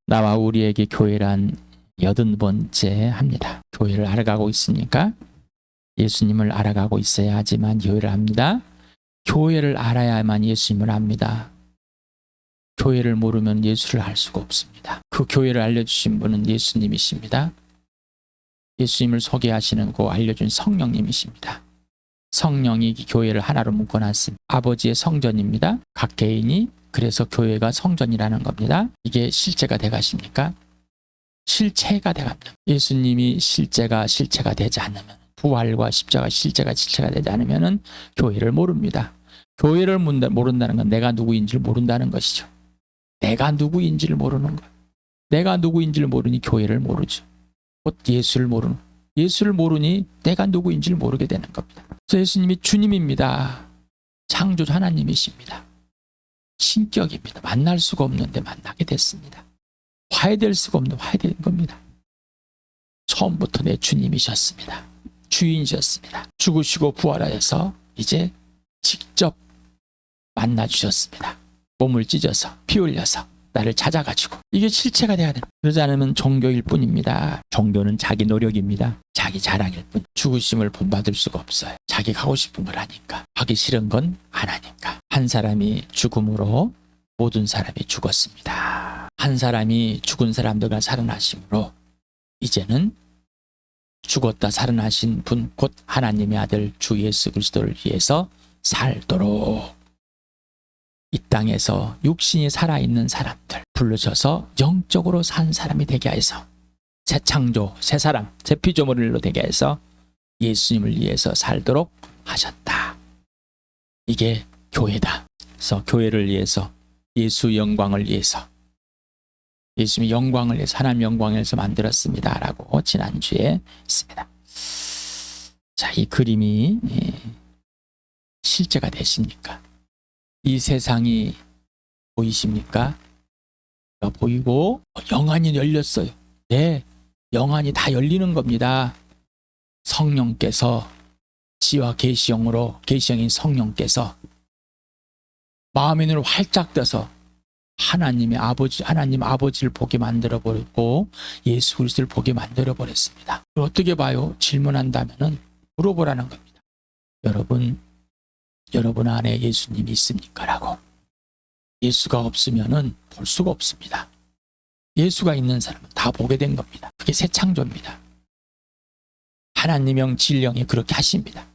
나와 우리에게 교회란 80번째 합니다. 교회를 알아가고 있습니까? 예수님을 알아가고 있어야 하지만 교회를 압니다. 교회를 알아야만 예수님을 압니다. 교회를 모르면 예수를 알 수가 없습니다. 그 교회를 알려주신 분은 예수님이십니다. 예수님을 소개하시는 알려준 성령님이십니다. 성령이 교회를 하나로 묶어놨습니다. 아버지의 성전입니다. 각 개인이 그래서 교회가 성전이라는 겁니다. 이게 실제가 돼가십니까? 실체가 돼갑니다. 예수님이 실체가 되지 않으면, 부활과 십자가 실체가 되지 않으면 교회를 모릅니다. 교회를 모른다는 건 내가 누구인지를 모른다는 것이죠. 내가 누구인지를 모르는 것. 내가 누구인지를 모르니 교회를 모르죠. 곧 예수를 모르니 내가 누구인지를 모르게 되는 겁니다. 그래서 예수님이 주님입니다. 창조주 하나님이십니다. 신격입니다. 만날 수가 없는데 만나게 됐습니다. 화해될 수가 없는데 화해된 겁니다. 처음부터 내 주님이셨습니다. 주인이셨습니다. 죽으시고 부활하여서 이제 직접 만나주셨습니다. 몸을 찢어서 피 흘려서 나를 찾아가지고, 이게 실체가 돼야 돼요. 그러지 않으면 종교일 뿐입니다. 종교는 자기 노력입니다. 자기 자랑일 뿐. 죽으심을 본받을 수가 없어요. 자기가 하고 싶은 걸 하니까. 하기 싫은 건 안 하니까. 한 사람이 죽음으로 모든 사람이 죽었습니다. 한 사람이 죽은 사람들과 살아나심으로 이제는 죽었다 살아나신 분, 곧 하나님의 아들 주 예수 그리스도를 위해서 살도록 이 땅에서 육신이 살아있는 사람들 부르셔서 영적으로 산 사람이 되게 해서, 새 창조, 새 사람, 새 피조물로 되게 해서 예수님을 위해서 살도록 하셨다. 이게 교회다. 그래서 교회를 위해서, 예수 영광을 위해서, 예수님의 영광을 위해서, 하나님 영광을 위해서 만들었습니다 라고 지난주에 했습니다. 자, 이 그림이 실제가 되십니까? 이 세상이 보이십니까? 보이고 영안이 열렸어요. 네, 영안이 다 열리는 겁니다. 성령께서, 지와 계시형으로, 계시형인 성령께서 마음의 눈을 활짝 떠서 하나님 아버지를 보게 만들어 버렸고 예수 그리스도를 보게 만들어 버렸습니다. 어떻게 봐요? 질문한다면은 물어보라는 겁니다. 여러분 안에 예수님이 있습니까? 라고. 예수가 없으면은 볼 수가 없습니다. 예수가 있는 사람은 다 보게 된 겁니다. 그게 새 창조입니다. 하나님형 진령이 그렇게 하십니다.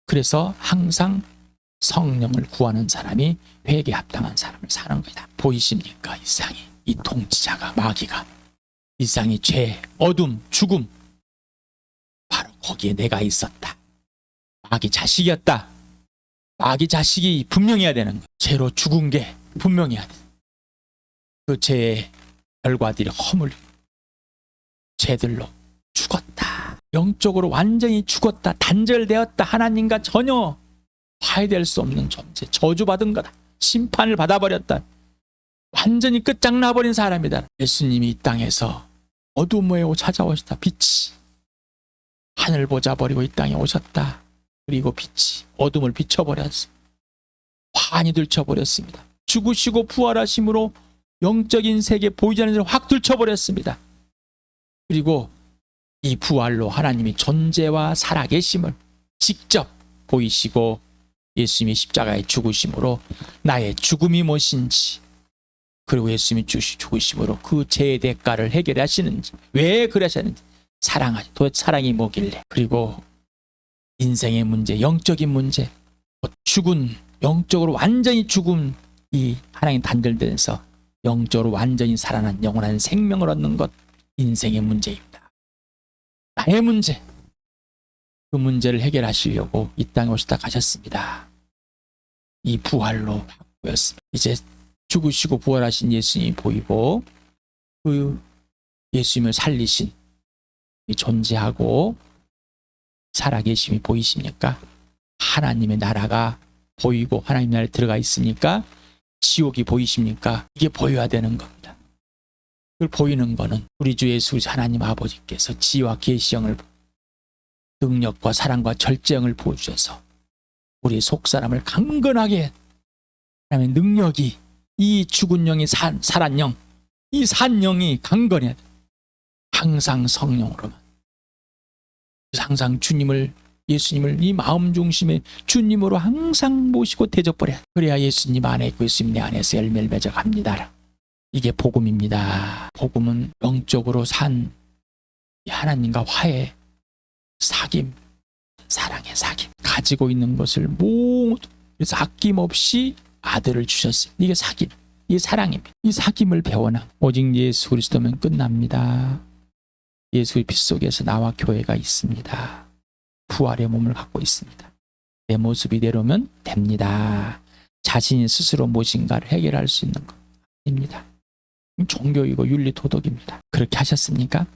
그래서 항상 성령을 구하는 사람이 회개에 합당한 사람을 사는 거다. 보이십니까? 이 세상이, 이 통치자가, 마귀가, 이 세상이 죄, 어둠, 죽음, 바로 거기에 내가 있었다. 마귀 자식이었다. 마귀 자식이 분명해야 되는 거예요. 죄로 죽은 게 분명해야 돼. 그 죄의 결과들이 허물리고 죄들로 죽었다. 영적으로 완전히 죽었다. 단절되었다. 하나님과 전혀 화해될 수 없는 존재, 저주받은 거다. 심판을 받아버렸다. 완전히 끝장나버린 사람이다. 예수님이 이 땅에서 어둠에 찾아오셨다. 빛이 하늘 보자 버리고 이 땅에 오셨다. 그리고 빛이 어둠을 비춰버렸습니다. 환히 들춰버렸습니다. 죽으시고 부활하심으로 영적인 세계 보이지 않는 데를 확 들춰버렸습니다. 그리고 이 부활로 하나님이 존재와 살아계심을 직접 보이시고 예수님이 십자가에 죽으심으로 나의 죽음이 무엇인지, 그리고 예수님이 죽으심으로 그 죄의 대가를 해결하시는지, 왜 그러셨는지, 도대체 사랑이 뭐길래, 그리고 인생의 문제, 영적인 문제, 죽은, 영적으로 완전히 죽은 이 하나님 단절돼서 영적으로 완전히 살아난 영원한 생명을 얻는 것, 인생의 문제입니다. 나의 문제, 그 문제를 해결하시려고 이 땅에 오시다 가셨습니다. 이 부활로 보였습니다. 이제 죽으시고 부활하신 예수님이 보이고 그 예수님을 살리신 이 존재하고 살아계심이 보이십니까? 하나님의 나라가 보이고 하나님 나라에 들어가 있으니까 지옥이 보이십니까? 이게 보여야 되는 겁니다. 그걸 보이는 거는 우리 주 예수 하나님 아버지께서 지와 계시형을, 능력과 사랑과 절제형을 보여주셔서 우리 속사람을 강건하게, 하나님의 능력이 이 죽은 영이 살한 영, 이 산영이 강건해야 돼. 항상 성령으로만. 항상 주님을, 예수님을 이 마음 중심에 주님으로 항상 모시고 대접버려야 돼. 그래야 예수님 안에 있고 예수님 내 안에서 열매를 맺어갑니다. 이게 복음입니다. 복음은 영적으로 산 하나님과 화해, 사귐, 사랑의 사귐, 가지고 있는 것을 모두, 그래서 아낌없이 아들을 주셨어요. 이게 사귐, 이게 사랑입니다. 이 사귐을 배워나 오직 예수 그리스도면 끝납니다. 예수의 피 속에서 나와 교회가 있습니다. 부활의 몸을 갖고 있습니다. 내 모습 이대로면 됩니다. 자신이 스스로 무엇인가를 해결할 수 있는 것입니다. 종교이고 윤리 도덕입니다. 그렇게 하셨습니까?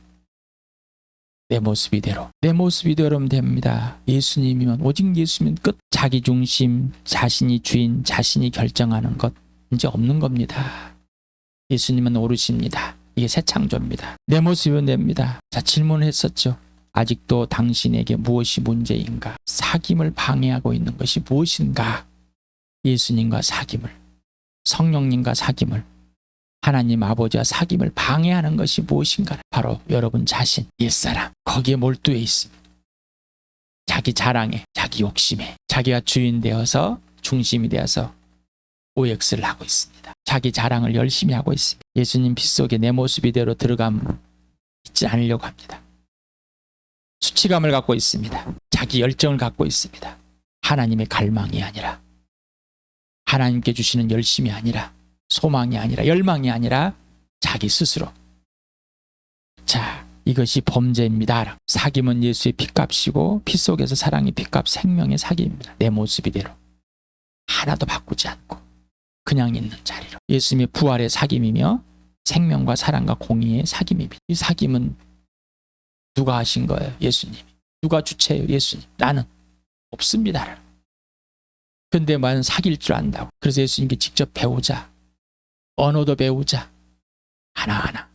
내 모습 이대로, 내 모습 이대로면 됩니다. 예수님이면, 오직 예수님은 끝. 자기 중심, 자신이 주인, 자신이 결정하는 것 이제 없는 겁니다. 예수님은 오르십니다. 이게 새 창조입니다. 내 모습이면 됩니다. 자, 질문했었죠. 아직도 당신에게 무엇이 문제인가? 사귐을 방해하고 있는 것이 무엇인가? 예수님과 사귐을, 성령님과 사귐을, 하나님 아버지와 사귐을 방해하는 것이 무엇인가? 바로 여러분 자신, 옛사람, 거기에 몰두해 있습니다. 자기 자랑에, 자기 욕심에, 자기가 주인 되어서, 중심이 되어서 OX를 하고 있습니다. 자기 자랑을 열심히 하고 있습니다. 예수님 피 속에 내 모습 이대로 들어가면 있지 않으려고 합니다. 수치감을 갖고 있습니다. 자기 열정을 갖고 있습니다. 하나님의 갈망이 아니라, 하나님께 주시는 열심이 아니라, 소망이 아니라, 열망이 아니라 자기 스스로. 자, 이것이 범죄입니다. 사귐은 예수의 피값이고 피 속에서 사랑의 피값, 생명의 사귐입니다. 내 모습 이대로 하나도 바꾸지 않고 그냥 있는 자리로. 예수님의 부활의 사귐이며 생명과 사랑과 공의의 사귐입니다. 이 사귐은 누가 하신 거예요? 예수님이. 누가 주체예요? 예수님. 나는 없습니다. 근데 나는 사귈 줄 안다고. 그래서 예수님께 직접 배우자. 언어도 배우자. 하나하나.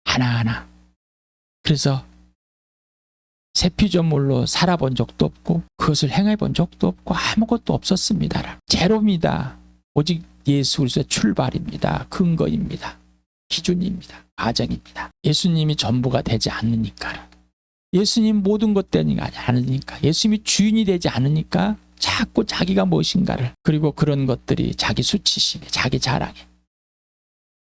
하나하나. 그래서 세피조물로 살아본 적도 없고 그것을 행해본 적도 없고 아무것도 없었습니다. 제로입니다. 오직 예수 그리스도의 출발입니다. 근거입니다. 기준입니다. 과정입니다. 예수님이 전부가 되지 않으니까, 예수님 모든 것 되지 않으니까, 예수님이 주인이 되지 않으니까 자꾸 자기가 무엇인가를, 그리고 그런 것들이 자기 수치심에, 자기 자랑에,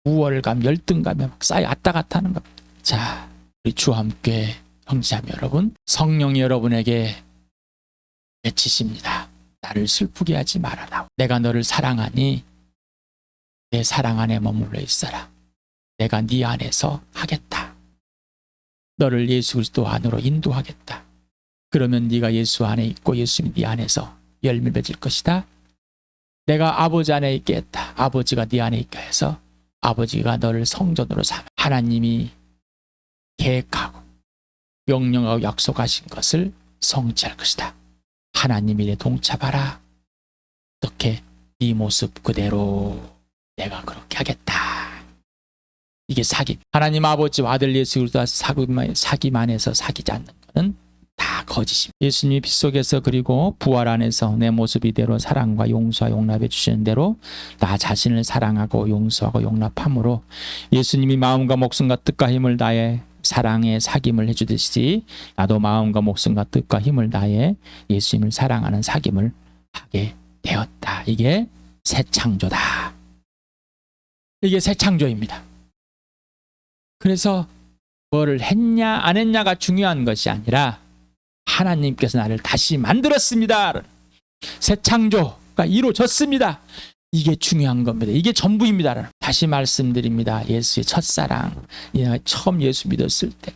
우월감, 열등감에 막 쌓여 왔다 갔다 하는 겁니다. 자, 우리 주와 함께 형제자매 여러분, 성령이 여러분에게 외치십니다. 나를 슬프게 하지 말아라. 내가 너를 사랑하니 내 사랑 안에 머물러 있어라. 내가 네 안에서 하겠다. 너를 예수 그리스도 안으로 인도하겠다. 그러면 네가 예수 안에 있고 예수님이 네 안에서 열매 맺을 것이다. 내가 아버지 안에 있게 했다. 아버지가 네 안에 있게 해서 아버지가 너를 성전으로 삼아 하나님이 계획하고 명령하고 약속하신 것을 성취할 것이다. 하나님이 내 동참하라. 어떻게? 네 모습 그대로 내가 그렇게 하겠다. 이게 사귐. 하나님 아버지와 아들 예수 그리스도와 사귐 안에서 사귀지 않는 것은 다 거짓입니다. 예수님이 피 속에서 그리고 부활 안에서 내 모습 이대로 사랑과 용서와 용납해 주시는 대로 나 자신을 사랑하고 용서하고 용납함으로 예수님이 마음과 목숨과 뜻과 힘을 다해 사랑의 사귐을 해주듯이 나도 마음과 목숨과 뜻과 힘을 다해 예수님을 사랑하는 사귐을 하게 되었다. 이게 새 창조다. 이게 새 창조입니다. 그래서 뭐를 했냐 안 했냐가 중요한 것이 아니라 하나님께서 나를 다시 만들었습니다. 새 창조가 이루어졌습니다. 이게 중요한 겁니다. 이게 전부입니다. 다시 말씀드립니다. 예수의 첫사랑, 처음 예수 믿었을 때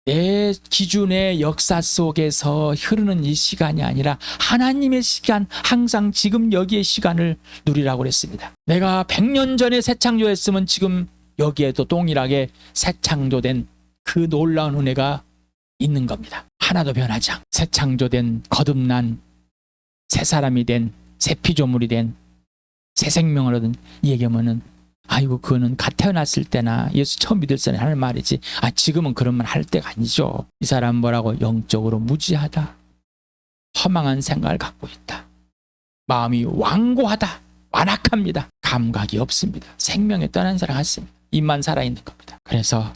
내 기준의 역사 속에서 흐르는 이 시간이 아니라 하나님의 시간, 항상 지금 여기의 시간을 누리라고 그랬습니다. 내가 100년 전에 새 창조했으면 지금 여기에도 동일하게 새 창조된 그 놀라운 은혜가 있는 겁니다. 하나도 변하지 않고 새 창조된, 거듭난 새 사람이 된, 새 피조물이 된, 새 생명을 얻은, 이 얘기하면은 아이고 그거는 갓 태어났을 때나 예수 처음 믿을 때나 하는 말이지, 지금은 그런 말 할 때가 아니죠. 이 사람 뭐라고? 영적으로 무지하다, 허망한 생각을 갖고 있다, 마음이 완고하다, 완악합니다, 감각이 없습니다, 생명에 떠난 사람 같습니다. 입만 살아있는 겁니다. 그래서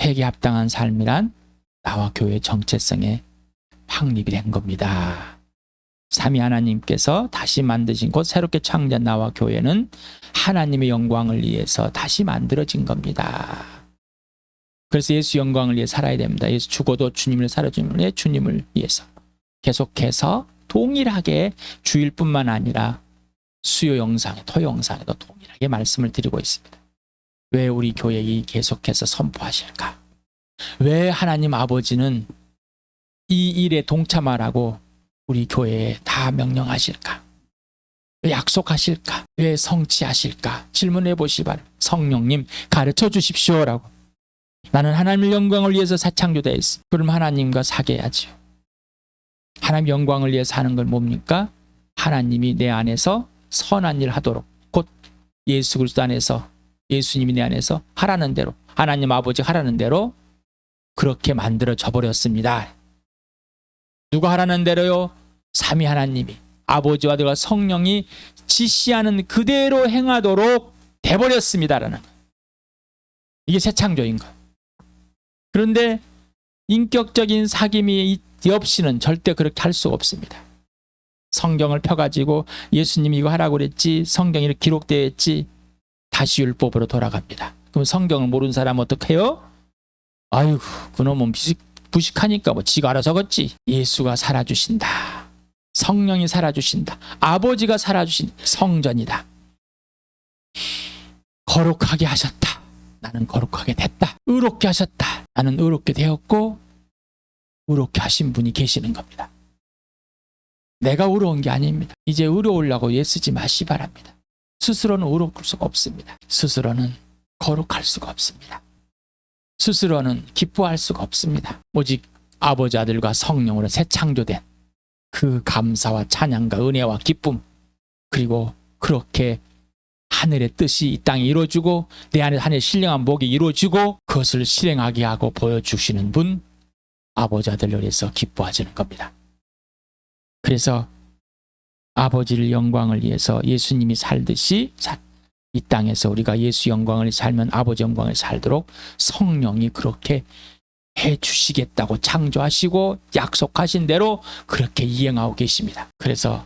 회개 합당한 삶이란 나와 교회의 정체성에 확립이 된 겁니다. 삼위 하나님께서 다시 만드신 곧 새롭게 창조한 나와 교회는 하나님의 영광을 위해서 다시 만들어진 겁니다. 그래서 예수 영광을 위해 살아야 됩니다. 예수 죽어도 주님을 살아주는 데 주님을 위해서 계속해서 동일하게 주일뿐만 아니라 수요 영상에 토 영상에도 동일하게 말씀을 드리고 있습니다. 왜 우리 교회에 계속해서 선포하실까? 왜 하나님 아버지는 이 일에 동참하라고 우리 교회에 다 명령하실까? 왜 약속하실까? 왜 성취하실까? 질문해 보시 바랍니다. 성령님 가르쳐 주십시오라고. 나는 하나님의 영광을 위해서 사창조되어 있습니다. 그럼 하나님과 사귀어야죠. 하나님 영광을 위해서 하는 건 뭡니까? 하나님이 내 안에서 선한 일 하도록, 곧 예수 그리스도 안에서, 예수님이 내 안에서 하라는 대로, 하나님 아버지 하라는 대로 그렇게 만들어져 버렸습니다. 누가 하라는 대로요? 삼위 하나님이, 아버지와 아들과 성령이 지시하는 그대로 행하도록 돼버렸습니다라는 거예요. 이게 새 창조인 거예요. 그런데 인격적인 사귐이 없이는 절대 그렇게 할 수가 없습니다. 성경을 펴가지고 예수님이 이거 하라고 그랬지, 성경이 이렇게 기록되어 있지, 다시 율법으로 돌아갑니다. 그럼 성경을 모르는 사람 어떻게 해요? 아이고 그놈은 부식하니까 뭐 지가 알아서 걷지. 예수가 살아주신다. 성령이 살아주신다. 아버지가 살아주신 성전이다. 거룩하게 하셨다. 나는 거룩하게 됐다. 의롭게 하셨다. 나는 의롭게 되었고 의롭게 하신 분이 계시는 겁니다. 내가 의로운 게 아닙니다. 이제 의로우려고 애쓰지 마시 바랍니다. 스스로는 의로울 수가 없습니다. 스스로는 거룩할 수가 없습니다. 스스로는 기뻐할 수가 없습니다. 오직 아버지 아들과 성령으로 새 창조된 그 감사와 찬양과 은혜와 기쁨, 그리고 그렇게 하늘의 뜻이 이 땅에 이루어지고 내 안에 하늘의 신령한 복이 이루어지고 그것을 실행하게 하고 보여주시는 분, 아버지 아들을 위해서 기뻐하시는 겁니다. 그래서 아버지를 영광을 위해서 예수님이 살듯이 이 땅에서 우리가 예수 영광을 살면 아버지 영광을 살도록 성령이 그렇게 해주시겠다고 창조하시고 약속하신 대로 그렇게 이행하고 계십니다. 그래서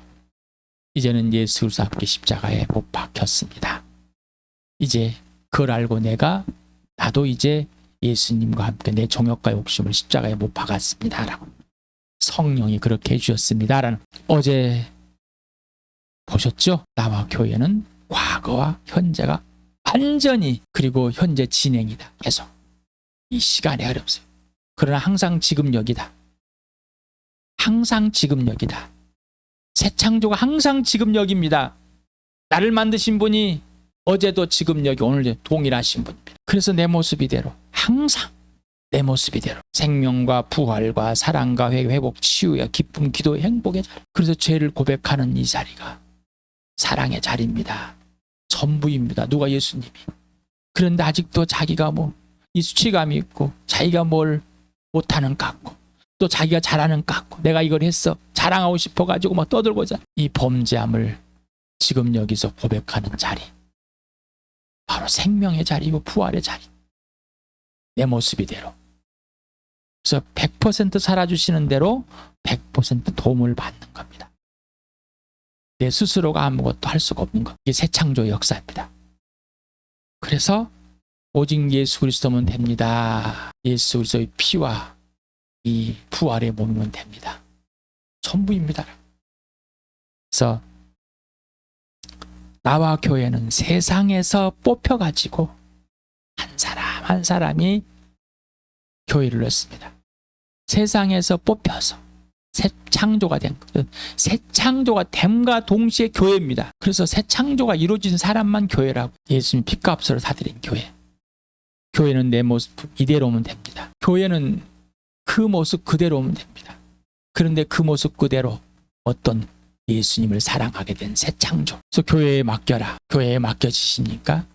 이제는 예수 그리스도 앞에 십자가에 못 박혔습니다. 이제 그걸 알고 나도 이제 예수님과 함께 내 정욕과 욕심을 십자가에 못 박았습니다 라고 성령이 그렇게 해주셨습니다 라는. 어제 보셨죠? 나와 교회는 과거와 현재가 완전히, 그리고 현재 진행이다. 계속 이 시간에 어렵어요. 그러나 항상 지금 여기다. 항상 지금 여기다. 새 창조가 항상 지금 여기입니다. 나를 만드신 분이 어제도 지금 여기 오늘도 동일하신 분입니다. 그래서 내 모습 이대로, 항상 내 모습 이대로 생명과 부활과 사랑과 회복, 치유와 기쁨, 기도의 행복의 자리. 그래서 죄를 고백하는 이 자리가 사랑의 자리입니다. 전부입니다. 누가? 예수님이. 그런데 아직도 자기가 이 수치감이 있고 자기가 뭘 못하는 것 같고 또 자기가 잘하는 것 같고 내가 이걸 했어 자랑하고 싶어가지고 떠들고 자. 이 범죄함을 지금 여기서 고백하는 자리, 바로 생명의 자리고 부활의 자리. 내 모습 이대로. 그래서 100% 살아주시는 대로 100% 도움을 받는 겁니다. 내 스스로가 아무것도 할 수가 없는 것. 이게 새 창조의 역사입니다. 그래서 오직 예수 그리스도면 됩니다. 예수 그리스도의 피와 이 부활의 몸이면 됩니다. 전부입니다. 그래서 나와 교회는 세상에서 뽑혀가지고 한 사람 한 사람이 교회를 넣습니다. 세상에서 뽑혀서 새 창조가 된 거죠. 새 창조가 됨과 동시에 교회입니다. 그래서 새 창조가 이루어진 사람만 교회라고. 예수님 핏값으로 사드린 교회. 교회는 내 모습 이대로면 됩니다. 교회는 그 모습 그대로 오면 됩니다. 그런데 그 모습 그대로 어떤 예수님을 사랑하게 된 새 창조. 그래서 교회에 맡겨라. 교회에 맡겨지십니까?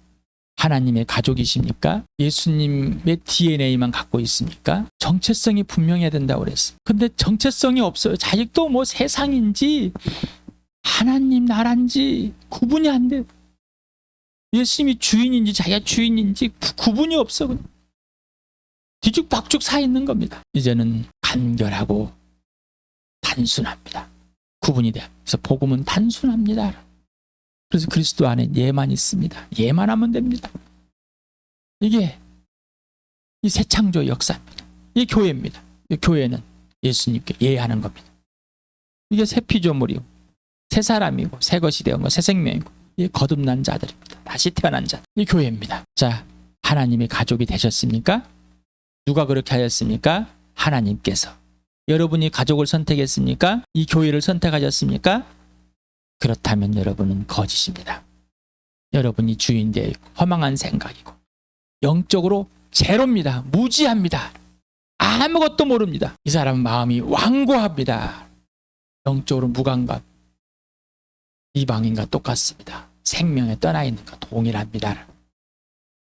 하나님의 가족이십니까? 예수님의 DNA만 갖고 있습니까? 정체성이 분명해야 된다고 그랬어요. 근데 정체성이 없어요. 아직도 세상인지 하나님 나라인지 구분이 안 돼요. 예수님이 주인인지 자기가 주인인지 구분이 없어. 그냥. 뒤죽박죽 사 있는 겁니다. 이제는 간결하고 단순합니다. 구분이 돼요. 그래서 복음은 단순합니다. 그래서 그리스도 안에 예만 있습니다. 예만 하면 됩니다. 이게 이 새 창조의 역사입니다. 이게 교회입니다. 이 교회는 예수님께 예하는 겁니다. 이게 새 피조물이고 새 사람이고 새 것이 되은 거, 새 생명이고 이게 거듭난 자들입니다. 다시 태어난 자. 이 교회입니다. 자, 하나님의 가족이 되셨습니까? 누가 그렇게 하였습니까? 하나님께서. 여러분이 가족을 선택했습니까? 이 교회를 선택하셨습니까? 그렇다면 여러분은 거짓입니다. 여러분이 주인 되어 있고 허망한 생각이고 영적으로 제로입니다. 무지합니다. 아무것도 모릅니다. 이 사람은 마음이 완고합니다. 영적으로 무감각. 이방인과 똑같습니다. 생명에 떠나 있는 것 동일합니다.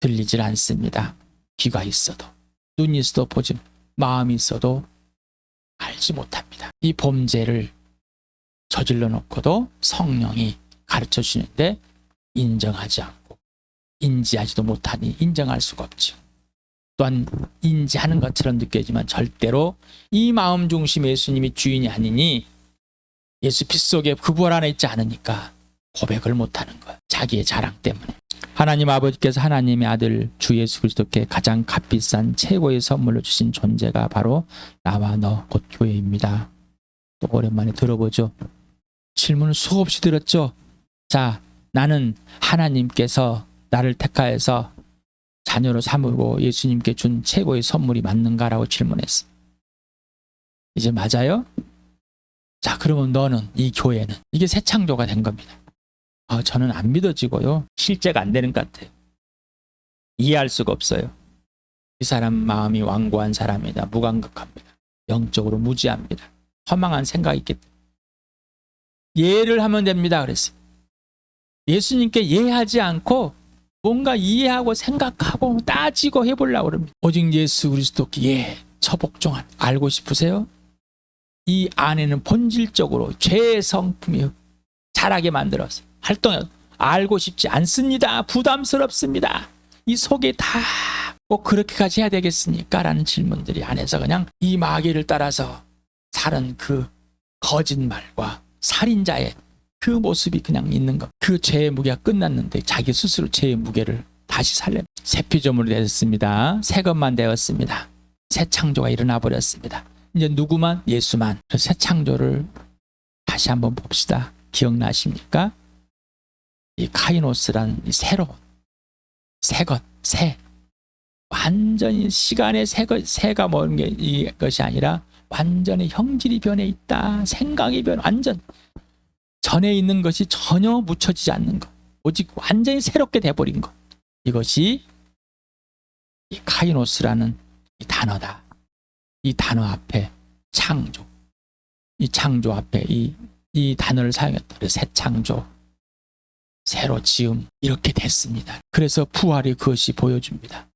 들리질 않습니다. 귀가 있어도 눈이 있어도 보지 마음이 있어도 알지 못합니다. 이 범죄를 저질러 놓고도 성령이 가르쳐 주시는데 인정하지 않고 인지하지도 못하니 인정할 수가 없죠. 또한 인지하는 것처럼 느껴지지만 절대로 이 마음 중심 예수님이 주인이 아니니 예수 피 속에 그 부활 안에 있지 않으니까 고백을 못하는 거예요. 자기의 자랑 때문에. 하나님 아버지께서 하나님의 아들 주 예수 그리스도께 가장 값비싼 최고의 선물로 주신 존재가 바로 나와 너 곧 교회입니다. 또 오랜만에 들어보죠. 질문을 수없이 들었죠. 자, 나는 하나님께서 나를 택하여서 자녀로 삼고 예수님께 준 최고의 선물이 맞는가라고 질문했어. 이제 맞아요? 자, 그러면 너는, 이 교회는, 이게 새 창조가 된 겁니다. 저는 안 믿어지고요. 실제가 안 되는 것 같아요. 이해할 수가 없어요. 이 사람 마음이 완고한 사람이다. 무감각합니다. 영적으로 무지합니다. 허망한 생각이 있기 때문에. 예를 하면 됩니다. 그랬어요. 예수님께 예하지 않고 뭔가 이해하고 생각하고 따지고 해보려고 합니다. 오직 예수 그리스도께 예, 처복종한 알고 싶으세요? 이 안에는 본질적으로 죄의 성품이 자라게 만들어서 활동해 알고 싶지 않습니다. 부담스럽습니다. 이 속에 다 꼭 그렇게까지 해야 되겠습니까? 라는 질문들이 안에서 그냥 이 마귀를 따라서 사는 그 거짓말과 살인자의 그 모습이 그냥 있는 것. 그 죄의 무게가 끝났는데 자기 스스로 죄의 무게를 다시 살려. 새 피조물이 되었습니다. 새 것만 되었습니다. 새 창조가 일어나 버렸습니다. 이제 누구만? 예수만. 새 창조를 다시 한번 봅시다. 기억나십니까? 이 카이노스라는 이 새로운 새 것, 새. 완전히 시간의 새가 뭐는 게 이것이 아니라 완전히 형질이 변해 있다. 생각이 완전 전에 있는 것이 전혀 묻혀지지 않는 것. 오직 완전히 새롭게 돼버린 것. 이것이 이 카이노스라는 이 단어다. 이 단어 앞에 창조. 이 창조 앞에 이 단어를 사용했다. 그래서 새 창조. 새로 지음. 이렇게 됐습니다. 그래서 부활이 그것이 보여줍니다.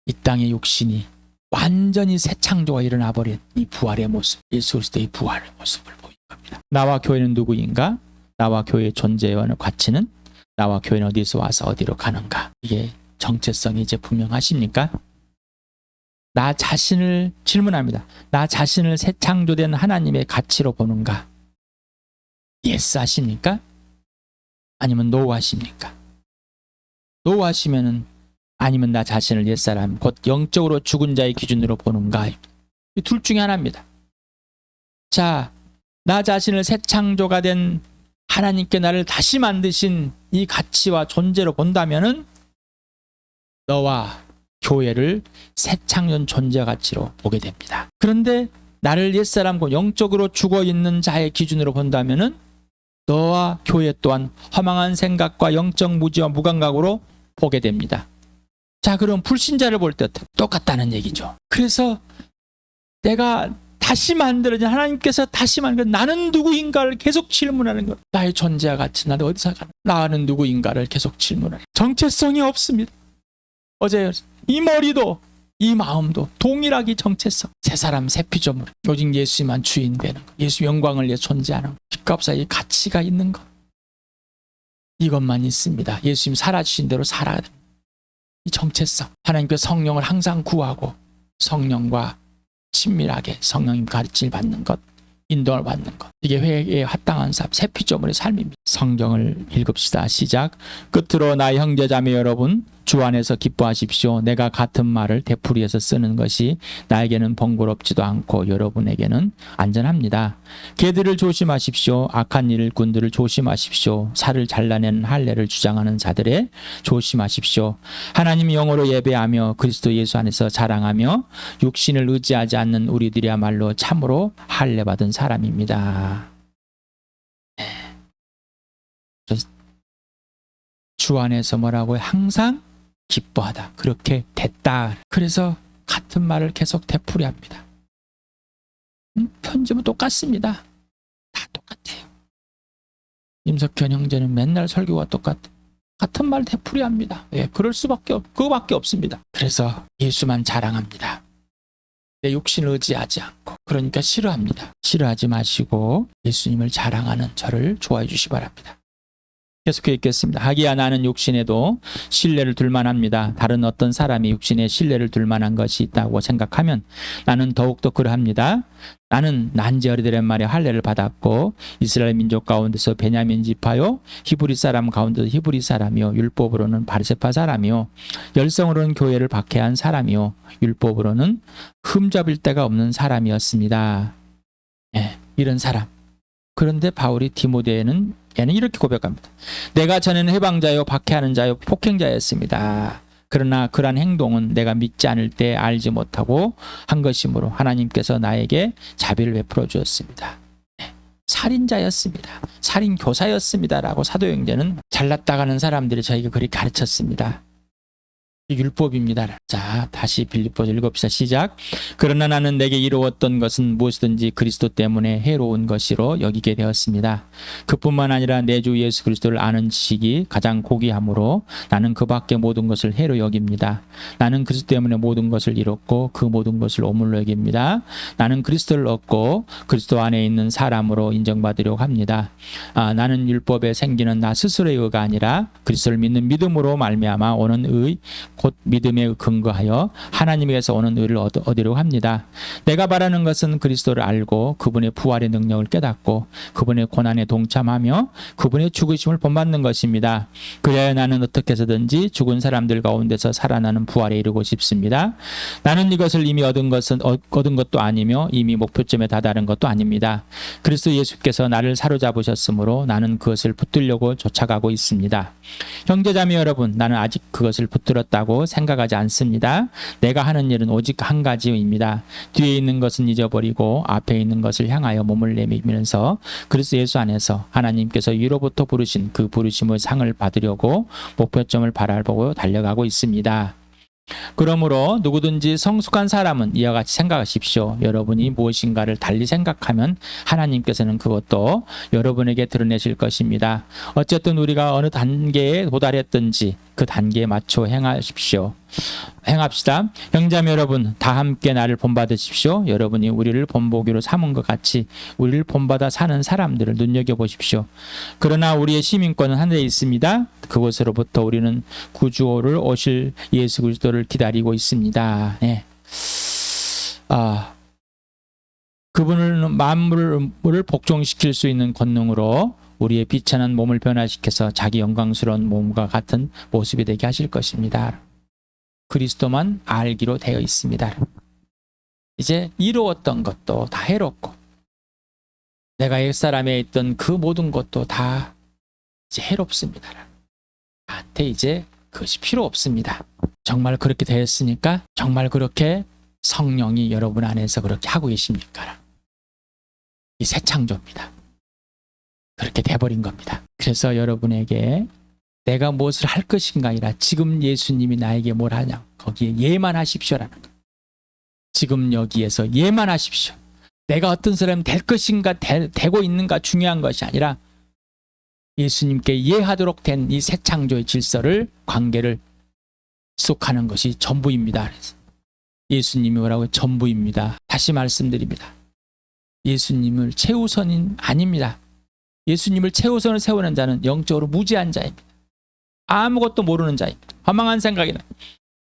이 땅의 육신이 완전히 새 창조가 일어나 버린 이 부활의 모습. 예수 그리스도의 부활의 모습을 보인 겁니다. 나와 교회는 누구인가? 나와 교회의 존재와 가치는? 나와 교회는 어디서 와서 어디로 가는가? 이게 정체성이 이제 분명하십니까? 나 자신을 질문합니다. 나 자신을 새 창조된 하나님의 가치로 보는가? 예스 하십니까? 아니면 노 하십니까? 노 하시면은 아니면 나 자신을 옛사람 곧 영적으로 죽은 자의 기준으로 보는가? 이 둘 중에 하나입니다. 자, 나 자신을 새 창조가 된 하나님께 나를 다시 만드신 이 가치와 존재로 본다면은 너와 교회를 새 창조 존재 가치로 보게 됩니다. 그런데 나를 옛사람과 영적으로 죽어 있는 자의 기준으로 본다면은 너와 교회 또한 허망한 생각과 영적 무지와 무감각으로 보게 됩니다. 자, 그럼 불신자를 볼 때 똑같다는 얘기죠. 그래서 내가 다시 만들어진 하나님께서 다시 만든 나는 누구인가를 계속 질문하는 것. 나의 존재와 가치, 나는 어디서 가는 나는 누구인가를 계속 질문하는 정체성이 없습니다. 어제 이 머리도 이 마음도 동일하게 정체성. 새 사람 새 피조물. 오직 예수만 주인 되는 것. 예수 영광을 위해 존재하는 것. 값싸이 가치가 있는 것. 이것만 있습니다. 예수님 살아주신 대로 살아야 됩니다. 이 정체성, 하나님께서 성령을 항상 구하고 성령과 친밀하게 성령님 가르침을 받는 것, 인도를 받는 것, 이게 회개에 합당한 삶, 새 피조물의 삶입니다. 성경을 읽읍시다. 시작. 끝으로 나의 형제자매 여러분, 주 안에서 기뻐하십시오. 내가 같은 말을 되풀이해서 쓰는 것이 나에게는 번거롭지도 않고 여러분에게는 안전합니다. 개들을 조심하십시오. 악한 일꾼들을 조심하십시오. 살을 잘라내는 할례를 주장하는 자들의 조심하십시오. 하나님이 영으로 예배하며 그리스도 예수 안에서 자랑하며 육신을 의지하지 않는 우리들이야말로 참으로 할례 받은 사람입니다. 주 안에서 뭐라고요? 항상 기뻐하다. 그렇게 됐다. 그래서 같은 말을 계속 되풀이합니다. 편집은 똑같습니다. 다 똑같아요. 임석현 형제는 맨날 설교가 똑같아요. 같은 말 되풀이합니다. 예, 그럴 수밖에 그거밖에 없습니다. 그래서 예수만 자랑합니다. 내 육신을 의지하지 않고. 그러니까 싫어합니다. 싫어하지 마시고 예수님을 자랑하는 저를 좋아해 주시기 바랍니다. 계속해 읽겠습니다. 하기야 나는 육신에도 신뢰를 둘 만합니다. 다른 어떤 사람이 육신에 신뢰를 둘 만한 것이 있다고 생각하면 나는 더욱더 그러합니다. 나는 난지 어리들의 말에 할례를 받았고 이스라엘 민족 가운데서 베냐민 지파요 히브리 사람 가운데서 히브리 사람이요 율법으로는 바리새파 사람이요 열성으로는 교회를 박해한 사람이요 율법으로는 흠잡을 데가 없는 사람이었습니다. 예, 이런 사람. 그런데 바울이 디모데에는 얘는 이렇게 고백합니다. 내가 전에는 해방자요 박해하는 자요 폭행자였습니다. 그러나 그러한 행동은 내가 믿지 않을 때 알지 못하고 한 것이므로 하나님께서 나에게 자비를 베풀어 주었습니다. 네, 살인자였습니다. 살인교사였습니다라고 사도행전은 잘났다가는 사람들이 저에게 그렇게 가르쳤습니다. 율법입니다. 자, 다시 빌립보서 읽읍시다. 시작. 그러나 나는 내게 이루었던 것은 무엇이든지 그리스도 때문에 해로운 것이로 여기게 되었습니다. 그뿐만 아니라 내 주 예수 그리스도를 아는 지식이 가장 고귀함으로 나는 그 밖의 모든 것을 해로 여깁니다. 나는 그리스도 때문에 모든 것을 잃었고 그 모든 것을 오물로 여깁니다. 나는 그리스도를 얻고 그리스도 안에 있는 사람으로 인정받으려고 합니다. 나는 율법에 생기는 나 스스로의 의가 아니라 그리스도를 믿는 믿음으로 말미암아 오는 의 곧 믿음에 근거하여 하나님에게서 오는 의를 얻으려고 합니다. 내가 바라는 것은 그리스도를 알고 그분의 부활의 능력을 깨닫고 그분의 고난에 동참하며 그분의 죽으심을 본받는 것입니다. 그래야 나는 어떻게 해서든지 죽은 사람들 가운데서 살아나는 부활에 이르고 싶습니다. 나는 이것을 이미 얻은 것도 아니며 이미 목표점에 다다른 것도 아닙니다. 그리스도 예수께서 나를 사로잡으셨으므로 나는 그것을 붙들려고 쫓아가고 있습니다. 형제자매 여러분, 나는 아직 그것을 붙들었다고 생각하지 않습니다. 내가 하는 일은 오직 한 가지입니다. 뒤에 있는 것은 잊어버리고 앞에 있는 것을 향하여 몸을 내밀면서 그리스도 예수 안에서 하나님께서 위로부터 부르신 그 부르심의 상을 받으려고 목표점을 바라보고 달려가고 있습니다. 그러므로 누구든지 성숙한 사람은 이와 같이 생각하십시오. 여러분이 무엇인가를 달리 생각하면 하나님께서는 그것도 여러분에게 드러내실 것입니다. 어쨌든 우리가 어느 단계에 도달했든지 그 단계에 맞춰 행합시다. 형제자매 여러분, 다 함께 나를 본받으십시오. 여러분이 우리를 본보기로 삼은 것 같이 우리를 본받아 사는 사람들을 눈여겨보십시오. 그러나 우리의 시민권은 하늘에 있습니다. 그곳으로부터 우리는 구주를 오실 예수 그리스도를 기다리고 있습니다. 네. 그분을 만물을 복종시킬 수 있는 권능으로 우리의 비천한 몸을 변화시켜서 자기 영광스러운 몸과 같은 모습이 되게 하실 것입니다. 그리스도만 알기로 되어 있습니다. 이제 이루었던 것도 다 해롭고 내가 옛사람에 있던 그 모든 것도 다 이제 해롭습니다. 나한테 이제 그것이 필요 없습니다. 정말 그렇게 되었으니까 정말 그렇게 성령이 여러분 안에서 그렇게 하고 계십니까? 이 새 창조입니다. 그렇게 돼버린 겁니다. 그래서 여러분에게 내가 무엇을 할 것인가 아니라 지금 예수님이 나에게 뭘 하냐 거기에 예만 하십시오라는 거. 지금 여기에서 예만 하십시오. 내가 어떤 사람이 될 것인가 되고 있는가 중요한 것이 아니라 예수님께 예하도록 된 이 새 창조의 질서를 관계를 지속하는 것이 전부입니다. 예수님이 뭐라고요? 전부입니다. 다시 말씀드립니다. 예수님을 최우선인 아닙니다. 예수님을 최우선을 세우는 자는 영적으로 무지한 자입니다. 아무것도 모르는 자입니다. 허망한 생각이나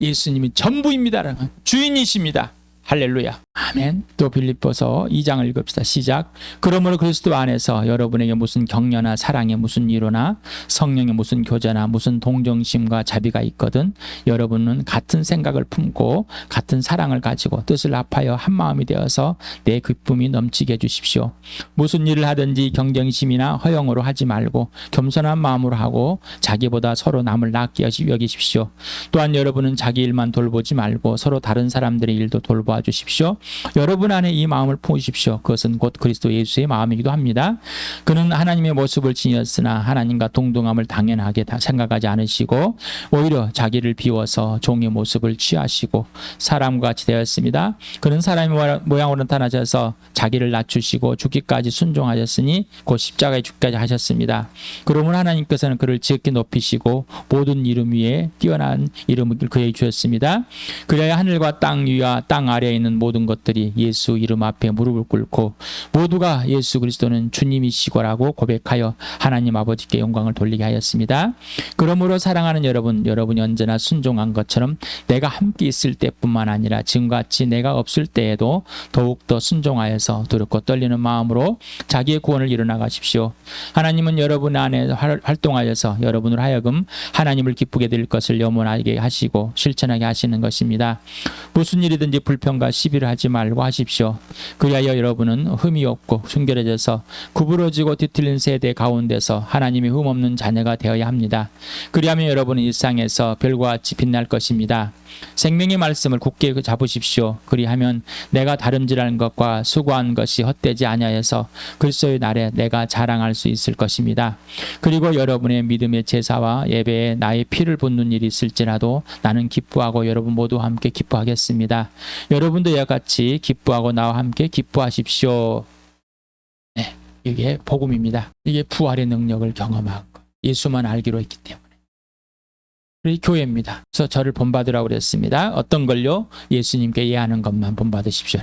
예수님이 전부입니다. 주인이십니다. 할렐루야. 아멘. 또 빌립보서 2장을 읽읍시다. 시작. 그러므로 그리스도 안에서 여러분에게 무슨 격려나 사랑에 무슨 위로나 성령의 무슨 교제나 무슨 동정심과 자비가 있거든 여러분은 같은 생각을 품고 같은 사랑을 가지고 뜻을 합하여 한 마음이 되어서 내 기쁨이 넘치게 해주십시오. 무슨 일을 하든지 경쟁심이나 허영으로 하지 말고 겸손한 마음으로 하고 자기보다 서로 남을 낫게 여기십시오. 또한 여러분은 자기 일만 돌보지 말고 서로 다른 사람들의 일도 돌보아 주십시오. 여러분 안에 이 마음을 품으십시오. 그것은 곧 그리스도 예수의 마음이기도 합니다. 그는 하나님의 모습을 지녔으나 하나님과 동등함을 당연하게 생각하지 않으시고 오히려 자기를 비워서 종의 모습을 취하시고 사람과 같이 되었습니다. 그는 사람의 모양으로 나타나셔서 자기를 낮추시고 죽기까지 순종하셨으니 곧 십자가에 죽기까지 하셨습니다. 그러므로 하나님께서는 그를 지극히 높이시고 모든 이름 위에 뛰어난 이름을 그에게 주셨습니다. 그래야 하늘과 땅 위와 땅 아래에 있는 모든 것들이 예수 이름 앞에 무릎을 꿇고 모두가 예수 그리스도는 주님이시고라고 고백하여 하나님 아버지께 영광을 돌리게 하였습니다. 그러므로 사랑하는 여러분, 여러분이 언제나 순종한 것처럼 내가 함께 있을 때뿐만 아니라 지금같이 내가 없을 때에도 더욱더 순종하여서 두렵고 떨리는 마음으로 자기의 구원을 이뤄나가십시오. 하나님은 여러분 안에 활동하여서 여러분으로 하여금 하나님을 기쁘게 드릴 것을 염원하게 하시고 실천하게 하시는 것입니다. 무슨 일이든지 불평과 시비를 하지 말고 하십시오. 그리하여 여러분은 흠이 없고 순결해져서 구부러지고 뒤틀린 세대 가운데서 하나님의 흠없는 자녀가 되어야 합니다. 그리하면 여러분은 일상에서 별과 같이 빛날 것입니다. 생명의 말씀을 굳게 잡으십시오. 그리하면 내가 다름질하는 것과 수고한 것이 헛되지 아니하여서 그리스도의 날에 내가 자랑할 수 있을 것입니다. 그리고 여러분의 믿음의 제사와 예배에 나의 피를 붓는 일이 있을지라도 나는 기뻐하고 여러분 모두 함께 기뻐하겠습니다. 여러분도 이와 같이 기뻐하고 나와 함께 기뻐하십시오. 네, 이게 복음입니다. 이게 부활의 능력을 경험한 것. 예수만 알기로 했기 때문에. 우리 교회입니다. 그래서 저를 본받으라고 그랬습니다. 어떤 걸요? 예수님께 예하는 것만 본받으십시오.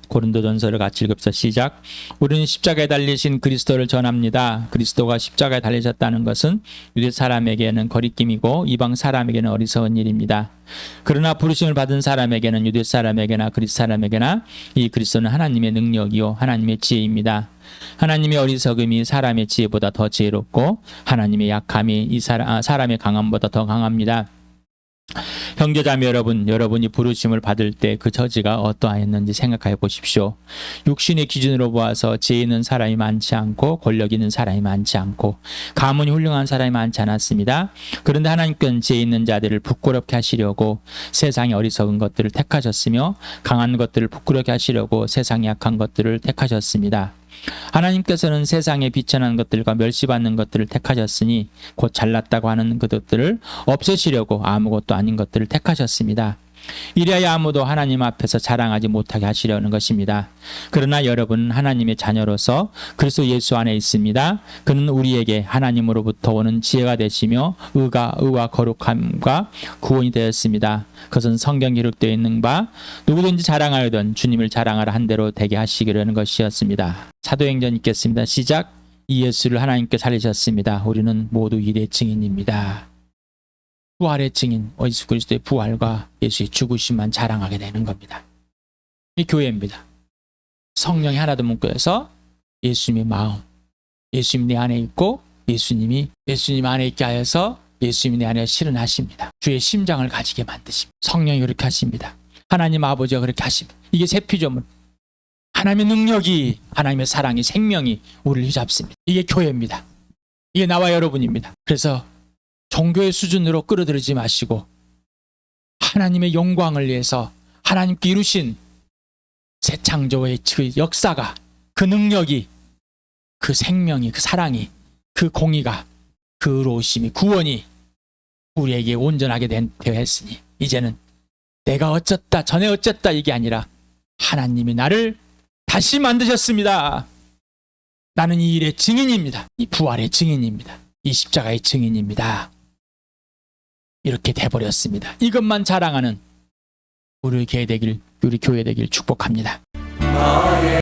고린도전서를 같이 읽읍시다. 시작. 우리는 십자가에 달리신 그리스도를 전합니다. 그리스도가 십자가에 달리셨다는 것은 유대 사람에게는 거리낌이고 이방 사람에게는 어리석은 일입니다. 그러나 부르심을 받은 사람에게는 유대 사람에게나 그리스 사람에게나 이 그리스도는 하나님의 능력이요 하나님의 지혜입니다. 하나님의 어리석음이 사람의 지혜보다 더 지혜롭고 하나님의 약함이 사람의 강함보다 더 강합니다. 형제자매 여러분, 여러분이 부르심을 받을 때 그 처지가 어떠하였는지 생각해 보십시오. 육신의 기준으로 보아서 지혜 있는 사람이 많지 않고 권력 있는 사람이 많지 않고 가문이 훌륭한 사람이 많지 않았습니다. 그런데 하나님께는 지혜 있는 자들을 부끄럽게 하시려고 세상의 어리석은 것들을 택하셨으며 강한 것들을 부끄럽게 하시려고 세상의 약한 것들을 택하셨습니다. 하나님께서는 세상에 비천한 것들과 멸시받는 것들을 택하셨으니 곧 잘났다고 하는 그것들을 없애시려고 아무것도 아닌 것들을 택하셨습니다. 이래야 아무도 하나님 앞에서 자랑하지 못하게 하시려는 것입니다. 그러나 여러분은 하나님의 자녀로서 그리스도 예수 안에 있습니다. 그는 우리에게 하나님으로부터 오는 지혜가 되시며 의와 거룩함과 구원이 되었습니다. 그것은 성경에 기록되어 있는 바 누구든지 자랑하려던 주님을 자랑하라 한 대로 되게 하시기라는 것이었습니다. 사도행전 읽겠습니다. 시작. 이 예수를 하나님께 살리셨습니다. 우리는 모두 이의 증인입니다. 부활의 증인, 예수 그리스도의 부활과 예수의 죽으심만 자랑하게 되는 겁니다. 이 교회입니다. 성령이 하나도 문구에서 예수님의 마음, 예수님 내 안에 있고 예수님 안에 있게 하여서 예수님이 내 안에 실현하십니다. 주의 심장을 가지게 만드십니다. 성령이 그렇게 하십니다. 하나님 아버지가 그렇게 하십니다. 이게 새 피조물. 하나님의 능력이, 하나님의 사랑이, 생명이 우리를 휘잡습니다. 이게 교회입니다. 이게 나와 여러분입니다. 그래서 종교의 수준으로 끌어들이지 마시고 하나님의 영광을 위해서 하나님께 이루신 새 창조의 그 역사가, 그 능력이, 그 생명이, 그 사랑이, 그 공의가, 그 의로우심이, 구원이 우리에게 온전하게 되어 했으니 이제는 내가 어쩌다 전에 어쩌다 이게 아니라 하나님이 나를 다시 만드셨습니다. 나는 이 일의 증인입니다. 이 부활의 증인입니다. 이 십자가의 증인입니다. 이렇게 돼버렸습니다. 이것만 자랑하는 우리 교회 되길 축복합니다.